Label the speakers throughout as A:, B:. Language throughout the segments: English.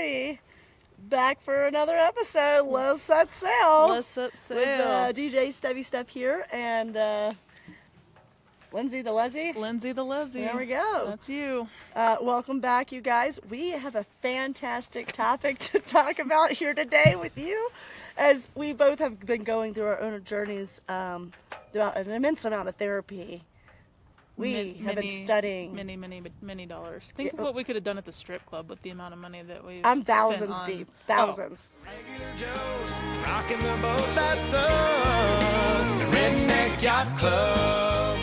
A: everybody. Back for another episode. Let's set sail.
B: Let's set sail.
A: With DJ Stevie Step here and Lindsay the Leslie.
B: Lindsay the Leslie.
A: There we go.
B: That's you.
A: Welcome back, you guys. We have a fantastic topic to talk about here today with you, as we both have been going through our own journeys throughout an immense amount of therapy. We have been studying
B: many dollars. Think of what we could have done at the strip club with the amount of money that we've
A: I'm thousands
B: spent on...
A: deep. Thousands.
C: Regular Joe's rocking the boat that's us, the Redneck Yacht Club.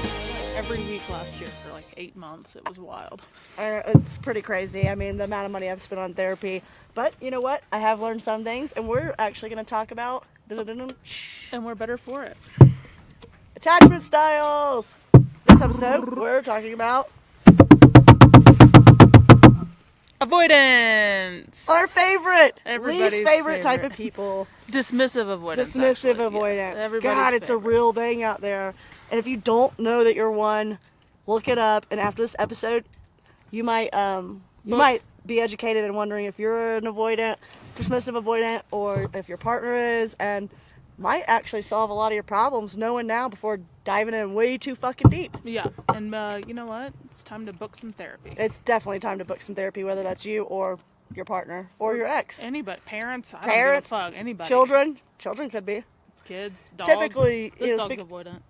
B: Every week last year for like 8 months. It was wild.
A: It's pretty crazy. I mean, the amount of money I've spent on therapy. But you know what? I have learned some things, and we're actually going to talk about...
B: And we're better for it.
A: Attachment styles! This episode, we're talking about...
B: Avoidants!
A: Our favorite!
B: Everybody's
A: least favorite type of people.
B: Dismissive avoidance.
A: Dismissive
B: actually.
A: avoidance.
B: Yes,
A: God, it's
B: favorite.
A: a real thing out there. And if you don't know that you're one, look it up. And after this episode, you might be educated and wondering if you're an avoidant, dismissive avoidant, or if your partner is, and might actually solve a lot of your problems knowing now before diving in way too fucking deep.
B: Yeah, and you know what? It's time to book some therapy.
A: It's definitely time to book some therapy, whether that's you or your partner or your ex.
B: Anybody, parents, I
A: Parents,
B: don't give a fuck. Anybody.
A: Children could be.
B: Kids, dogs.
A: Typically,
B: this
A: you know,
B: dog's avoidant.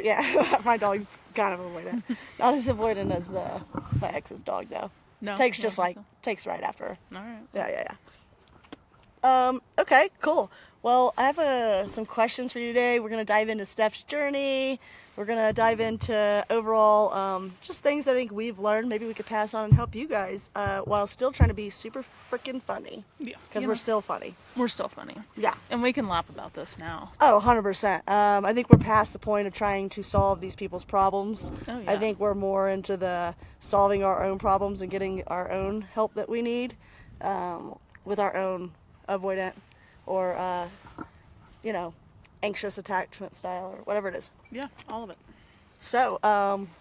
A: Yeah, my dog's kind of avoidant. Not as avoidant as my ex's dog, though.
B: No,
A: takes right after her.
B: All right.
A: Yeah. Okay, cool. Well, I have some questions for you today. We're gonna dive into Steph's journey. We're gonna dive into overall just things I think we've learned. Maybe we could pass on and help you guys while still trying to be super freaking funny.
B: Yeah.
A: Because we're still funny.
B: We're still funny.
A: Yeah.
B: And we can laugh about this now.
A: Oh, 100%. I think we're past the point of trying to solve these people's problems.
B: Oh, yeah.
A: I think we're more into the solving our own problems and getting our own help that we need with our own avoidant or, anxious attachment style or whatever it is.
B: Yeah, all of it.
A: So,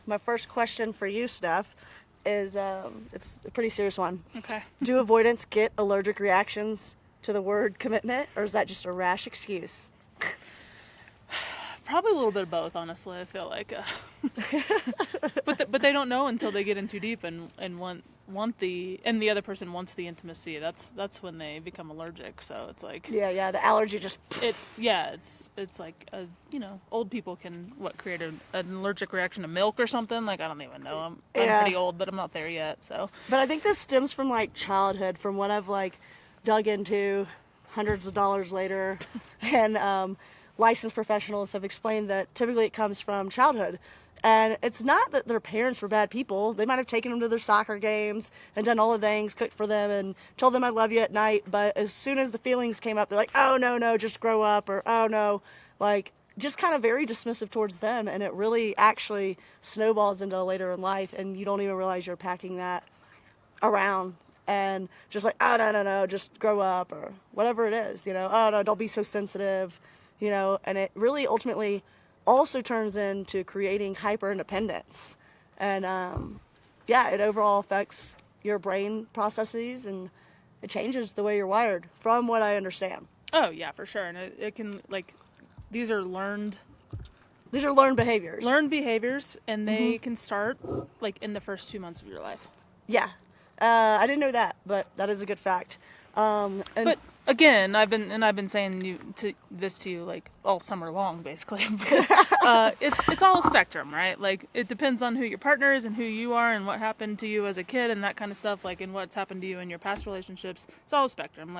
A: my first question for you, Steph, is it's a pretty serious one.
B: Okay.
A: Do avoidants get allergic reactions to the word commitment, or is that just a rash excuse?
B: Probably a little bit of both, honestly. I feel like, but they don't know until they get in too deep and want the other person wants the intimacy. That's when they become allergic. So it's like
A: Yeah, the allergy just
B: it's like old people can create an allergic reaction to milk or something. Like I don't even know. I'm pretty old, but I'm not there yet. So.
A: But I think this stems from like childhood, from what I've dug into hundreds of dollars later, and licensed professionals have explained that typically it comes from childhood. And it's not that their parents were bad people. They might have taken them to their soccer games and done all the things, cooked for them and told them I love you at night. But as soon as the feelings came up, they're like, oh, no, just grow up, or oh, no, just kind of very dismissive towards them. And it really actually snowballs into later in life, and you don't even realize you're packing that around. And just like, oh, no, just grow up, or whatever it is, oh, no, don't be so sensitive, and it really ultimately also turns into creating hyper independence. And it overall affects your brain processes, and it changes the way you're wired, from what I understand.
B: Oh, yeah, for sure. And it can, these are learned
A: behaviors.
B: Learned behaviors, and they can start, in the first 2 months of your life.
A: Yeah. I didn't know that, but that is a good fact.
B: But again, I've been saying this to you all summer long, basically. It's all a spectrum, right? It depends on who your partner is and who you are and what happened to you as a kid and that kind of stuff. And what's happened to you in your past relationships. It's all a spectrum.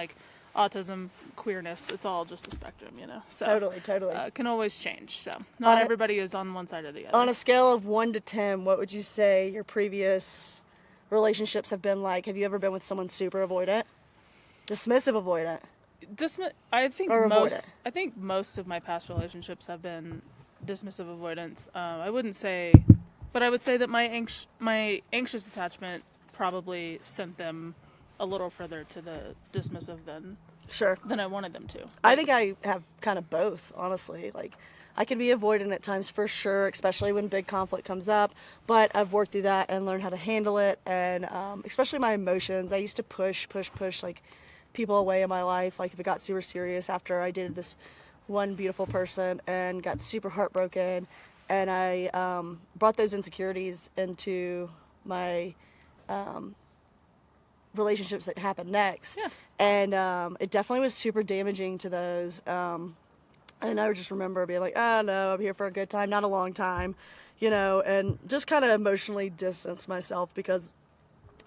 B: Autism, queerness, it's all just a spectrum, So
A: Totally.
B: Can always change. So not everybody is on one side or the other.
A: On a scale of 1 to 10, what would you say your previous relationships have been like? Have you ever been with someone super avoidant? Dismissive avoidant?
B: I think
A: avoidant?
B: I think most of my past relationships have been dismissive avoidance. I wouldn't say, but I would say that my anxious attachment probably sent them a little further to the dismissive than I wanted them to.
A: I think I have kind of both, honestly. I can be avoidant at times for sure, especially when big conflict comes up, but I've worked through that and learned how to handle it, and especially my emotions. I used to push like people away in my life, like if it got super serious after I dated this one beautiful person and got super heartbroken, and I brought those insecurities into my relationships that happened next.
B: Yeah.
A: And it definitely was super damaging to those. And I just remember being like, oh no, I'm here for a good time, not a long time, and just kind of emotionally distance myself because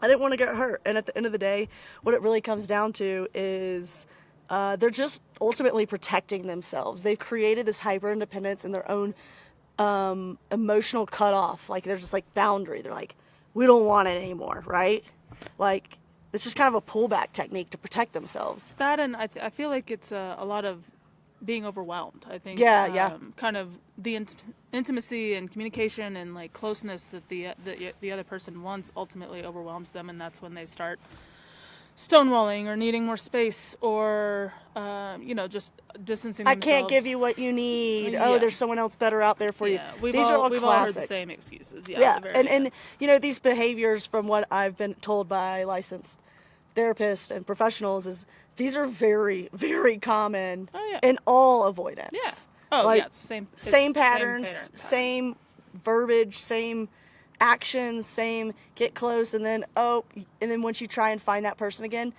A: I didn't want to get hurt. And at the end of the day, what it really comes down to is they're just ultimately protecting themselves. They've created this hyper independence in their own emotional cutoff. Like there's this like boundary. They're like, we don't want it anymore, right? Like it's just kind of a pullback technique to protect themselves.
B: That, and I feel like it's a lot of being overwhelmed. I think kind of the intimacy and communication and like closeness that the other person wants ultimately overwhelms them, and that's when they start stonewalling or needing more space or just distancing themselves.
A: I can't give you what you need.
B: Yeah.
A: Oh, there's someone else better out there for you.
B: We've
A: These
B: all
A: are all classic.
B: heard the same excuses.
A: And these behaviors, from what I've been told by licensed therapists and professionals, is these are very, very common in all avoidance.
B: Yeah. Oh,
A: like,
B: same
A: patterns, same verbiage, same actions, same get close, and then once you try and find that person again,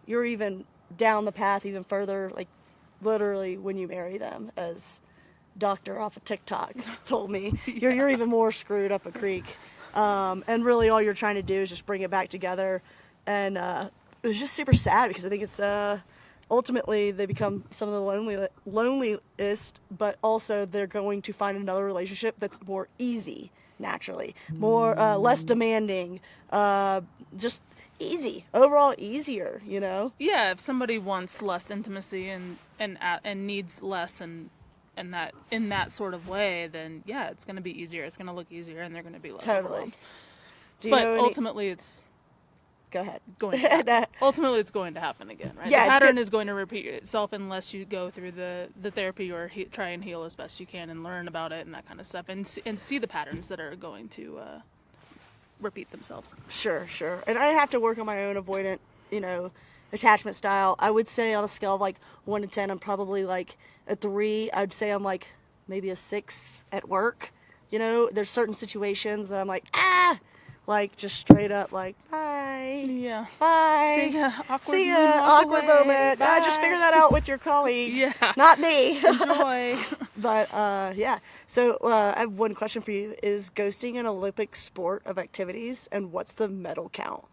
A: you're even down the path even further, like literally when you marry them, as Doctor off of TikTok told me, you're even more screwed up a creek. And really all you're trying to do is just bring it back together. And it's just super sad because I think it's ultimately they become some of the loneliest, but also they're going to find another relationship that's more easy naturally, more less demanding, just easy, overall easier,
B: Yeah, if somebody wants less intimacy and needs less and that in that sort of way, then yeah, it's going to be easier. It's going to look easier, and they're going to be less overwhelmed. But ultimately, it's
A: go ahead.
B: Ultimately, it's going to happen again, right?
A: Yeah,
B: the pattern is going to repeat itself unless you go through the therapy or try and heal as best you can and learn about it and that kind of stuff, and see the patterns that are going to repeat themselves.
A: Sure. And I have to work on my own avoidant, attachment style. I would say on a scale of like 1 to 10, I'm probably like a 3. I'd say I'm like maybe a 6 at work. There's certain situations that I'm like, like just straight up like, bye.
B: Yeah.
A: Bye.
B: See ya.
A: Awkward moment.
B: Bye.
A: Just figure that out with your colleague.
B: Yeah.
A: Not me.
B: Enjoy.
A: But yeah. So I have one question for you. Is ghosting an Olympic sport of activities, and what's the medal count?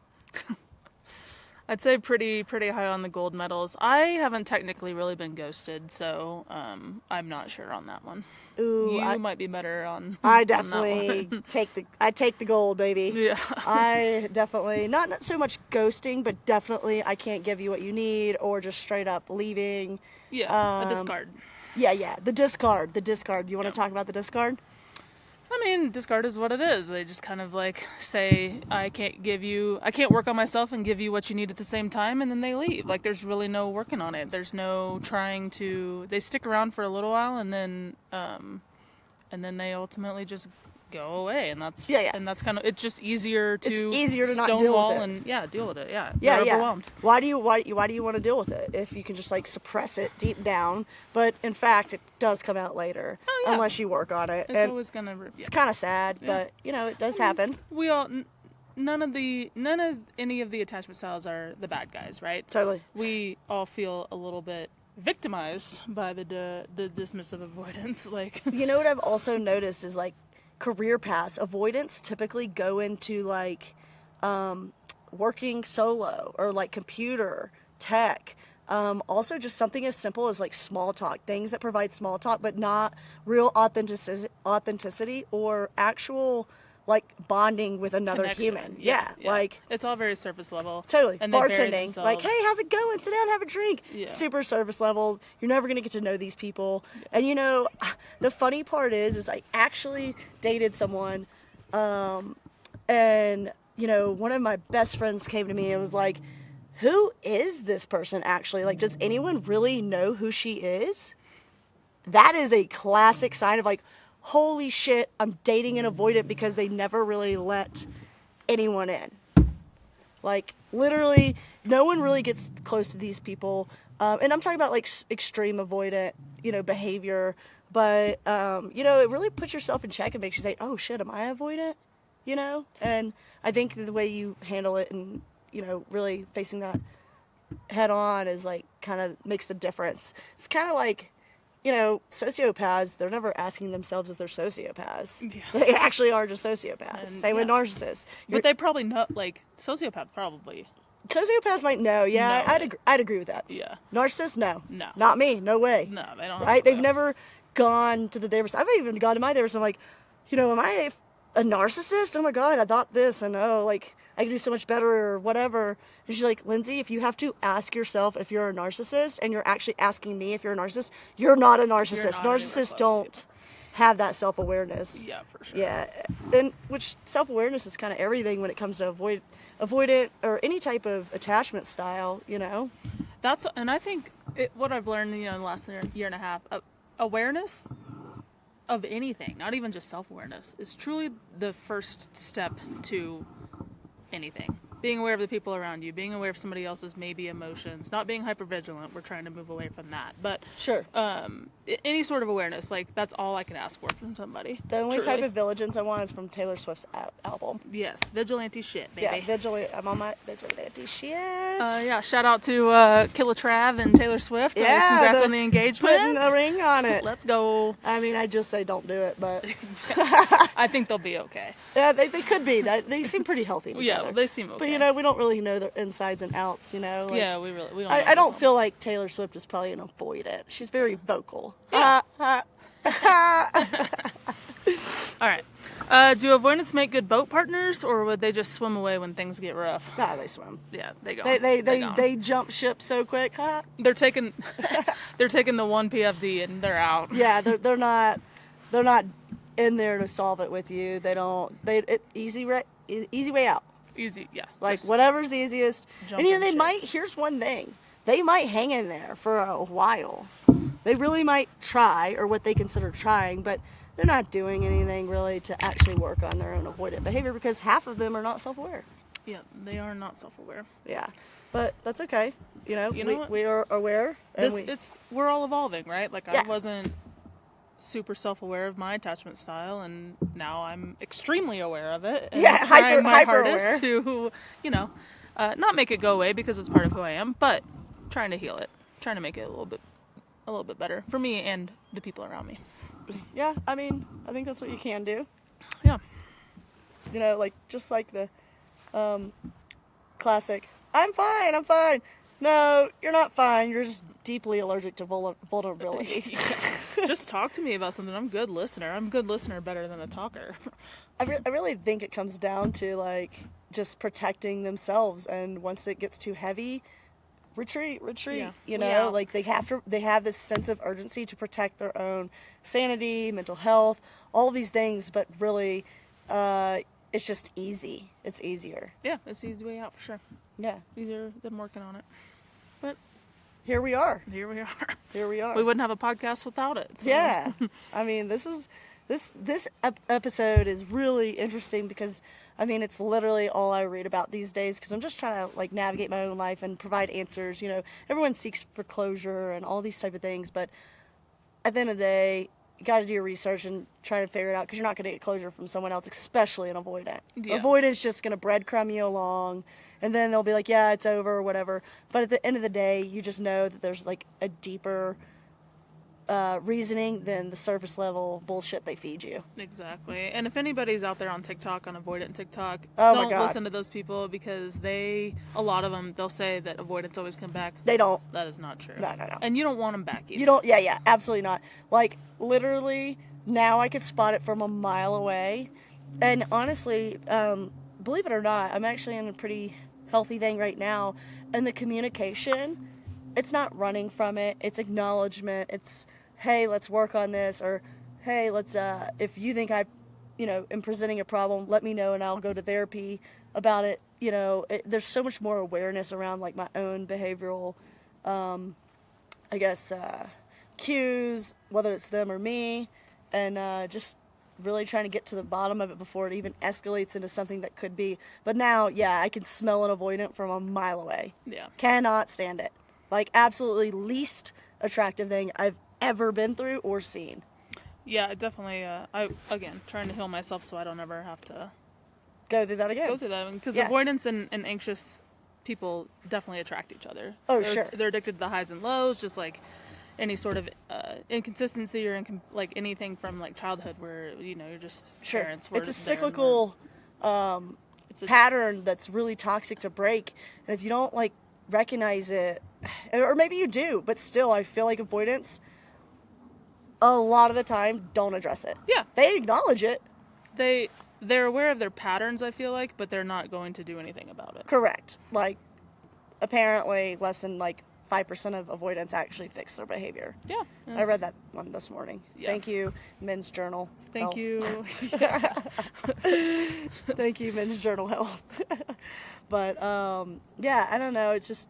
B: I'd say pretty high on the gold medals. I haven't technically really been ghosted, so I'm not sure on that one.
A: Ooh,
B: you might be better on.
A: I definitely take the gold, baby.
B: Yeah.
A: I definitely not so much ghosting, but definitely I can't give you what you need, or just straight up leaving.
B: Yeah, a discard.
A: Yeah. The discard. You want to talk about the discard?
B: I mean, discard is what it is. They just kind of like say, I can't work on myself and give you what you need at the same time, and then they leave. Like there's really no working on it. There's no trying to, they stick around for a little while and then they ultimately just go away, and that's and that's kind of, it's just easier to
A: not deal with it.
B: And deal with it.
A: Yeah.
B: Overwhelmed.
A: Why do you want to deal with it if you can just like suppress it deep down? But in fact, it does come out later unless you work on it.
B: It's always gonna.
A: It's kind of sad, but it does happen.
B: We all. None of any of the attachment styles are the bad guys, right?
A: Totally.
B: We all feel a little bit victimized by the dismissive avoidance. Like,
A: what I've also noticed is like career paths. Avoidants typically go into like working solo or like computer tech. Also just something as simple as like small talk, things that provide small talk but not real authenticity or actual like bonding with another
B: connection.
A: Yeah,
B: Yeah.
A: Like
B: it's all very surface level.
A: Totally.
B: And
A: bartending, like, hey, how's it going? Sit down, have a drink.
B: Yeah.
A: Super surface level. You're never gonna get to know these people. And the funny part is I actually dated someone, and one of my best friends came to me and was like, who is this person actually? Like, does anyone really know who she is? that is a classic sign of like, holy shit, I'm dating an avoidant because they never really let anyone in. Like, literally, no one really gets close to these people. And I'm talking about, like, extreme avoidant, behavior. But, it really puts yourself in check and makes you say, oh, shit, am I avoidant? And I think the way you handle it and, really facing that head on is, like, kind of makes a difference. It's kind of like, sociopaths, they're never asking themselves if they're sociopaths. Yeah. They actually are just sociopaths.
B: And,
A: Same with narcissists.
B: But they probably know, like, sociopaths probably.
A: Sociopaths might know, yeah. I'd agree with that.
B: Yeah.
A: Narcissists, no.
B: No.
A: Not me, no way.
B: No, they don't.
A: Right? They've never gone to the therapist. I've even gone to my therapist. I'm like, am I a narcissist? Oh my God, I thought this, and I can do so much better or whatever. And she's like, Lindsay, if you have to ask yourself if you're a narcissist and you're actually asking me if you're a narcissist, you're not a narcissist. Narcissists don't have that self-awareness.
B: Yeah, for sure.
A: Yeah. And which self-awareness is kind of everything when it comes to avoidant or any type of attachment style,
B: And I think what I've learned, in the last year and a half, awareness of anything, not even just self-awareness, is truly the first step to anything. Being aware of the people around you, being aware of somebody else's maybe emotions, not being hypervigilant. We're trying to move away from that. But
A: sure,
B: any sort of awareness, like that's all I can ask for from somebody.
A: The only type of vigilance I want is from Taylor Swift's album.
B: Yes, vigilante shit, baby.
A: Yeah, I'm on my vigilante shit.
B: Yeah, shout out to Killa Trav and Taylor Swift.
A: Yeah,
B: congrats on the engagement.
A: Putting a ring on it.
B: Let's go.
A: I mean, I just say don't do it, but
B: I think they'll be okay.
A: Yeah, they could be. They seem pretty healthy together.
B: Yeah, they seem okay.
A: But we don't really know their insides and outs. Like,
B: yeah, we don't.
A: I don't feel like Taylor Swift is probably an avoidant. She's very vocal.
B: Yeah. All right. Do avoidants make good boat partners, or would they just swim away when things get rough?
A: Nah, they swim.
B: Yeah, they go.
A: They jump ship so quick.
B: They're taking the one PFD and they're out.
A: Yeah, they're not in there to solve it with you. Easy way out.
B: Easy, yeah.
A: Like whatever's easiest. And they might. Here's one thing. They might hang in there for a while. They really might try, or what they consider trying, but they're not doing anything really to actually work on their own avoidant behavior because half of them are not self-aware.
B: Yeah, they are not self-aware.
A: Yeah, but that's okay.
B: You know what?
A: We are aware.
B: We're all evolving, right? Like
A: yeah.
B: I wasn't super self-aware of my attachment style, and now I'm extremely aware of it. And trying my hardest to, not make it go away because it's part of who I am, but trying to heal it, trying to make it a little bit better for me and the people around me.
A: Yeah, I mean, I think that's what you can do.
B: Yeah.
A: Just like the classic, I'm fine. No, you're not fine. You're just deeply allergic to vulnerability.
B: Just talk to me about something. I'm a good listener. I'm a good listener better than a talker.
A: I really think it comes down to, just protecting themselves. And once it gets too heavy, retreat.
B: Yeah.
A: They have this sense of urgency to protect their own sanity, mental health, all these things. But really, it's just easy. It's easier.
B: Yeah, it's the easy way out for sure.
A: Yeah.
B: Easier than working on it. But
A: here we are.
B: Here we
A: are.
B: We wouldn't have a podcast without it. So.
A: Yeah. I mean, this episode is really interesting because, I mean, it's literally all I read about these days because I'm just trying to, navigate my own life and provide answers. Everyone seeks for closure and all these type of things, but at the end of the day, you got to do your research and try to figure it out because you're not going to get closure from someone else, especially an avoidant.
B: Yeah.
A: Avoidant's just going to breadcrumb you along, and then they'll be like, yeah, it's over or whatever. But at the end of the day, you just know that there's, a deeper reasoning than the surface level bullshit they feed you.
B: Exactly. And if anybody's out there on TikTok, on avoidant TikTok,
A: don't
B: listen to those people because a lot of them, they'll say that avoidants always come back.
A: They don't.
B: That is not true.
A: No.
B: And you don't want them back either.
A: You don't, yeah, absolutely not. Literally, now I could spot it from a mile away. And honestly, believe it or not, I'm actually in a pretty healthy thing right now. And the communication, it's not running from it. It's acknowledgement. It's, hey, let's work on this, or hey, let's, if you think I, am presenting a problem, let me know and I'll go to therapy about it. There's so much more awareness around, my own behavioral, cues, whether it's them or me, and just really trying to get to the bottom of it before it even escalates into something that could be. But now, yeah, I can smell an avoidant from a mile away.
B: Yeah.
A: Cannot stand it. Like, absolutely least attractive thing I've ever been through or seen.
B: Yeah, definitely. Again, trying to heal myself so I don't ever have to
A: Go through that again.
B: go through that. Because
A: Yeah.
B: avoidance and anxious people definitely attract each other.
A: Oh, sure.
B: They're addicted to the highs and lows, just like any sort of inconsistency or like anything from like childhood where, you know, you're just
A: Sure.
B: parents were
A: It's a
B: there and
A: cyclical
B: it's a,
A: pattern that's really toxic to break. And if you don't, like, recognize it, or maybe you do, but still, I feel like avoidance, a lot of the time, don't address it.
B: Yeah.
A: They acknowledge it.
B: They're aware of their patterns, I feel like, but they're not going to do anything about it.
A: Correct. Like, apparently, less than, like, 5% of avoidants actually fix their behavior.
B: Yeah.
A: I read that one this morning.
B: Yeah.
A: Thank you, Men's Journal.
B: Thank
A: Health.
B: you.
A: Thank you, Men's Journal Health. But, yeah, I don't know. It's just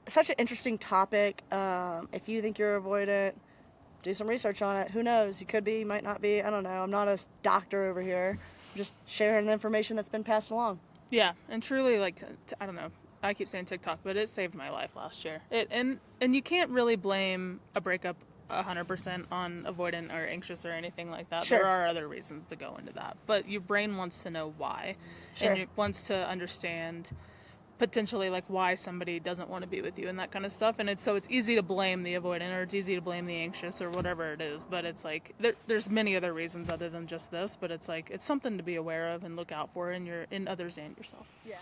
A: such an interesting topic. If you think you're avoidant, do some research on it. Who knows? You could be, you might not be. I don't know. I'm not a doctor over here. I'm just sharing the information that's been passed along.
B: Yeah, and truly, like, I don't know. I keep saying TikTok, but it saved my life last year. And you can't really blame a breakup 100% on avoidant or anxious or anything like that.
A: Sure.
B: There are other reasons to go into that, but your brain wants to know why,
A: Sure.
B: and it wants to understand potentially like why somebody doesn't want to be with you and that kind of stuff. And it's easy to blame the avoidant or it's easy to blame the anxious or whatever it is, but it's like there's many other reasons other than just this. But it's like it's something to be aware of and look out for in others and yourself.
A: Yeah.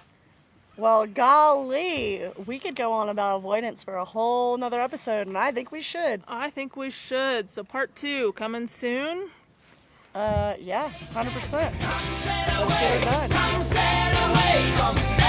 A: Well, golly, we could go on about avoidance for a whole nother episode, and I think we should.
B: I think we should. So part 2 coming soon.
A: Yeah, 100%. Let's get it done.
C: Come sail away, come sail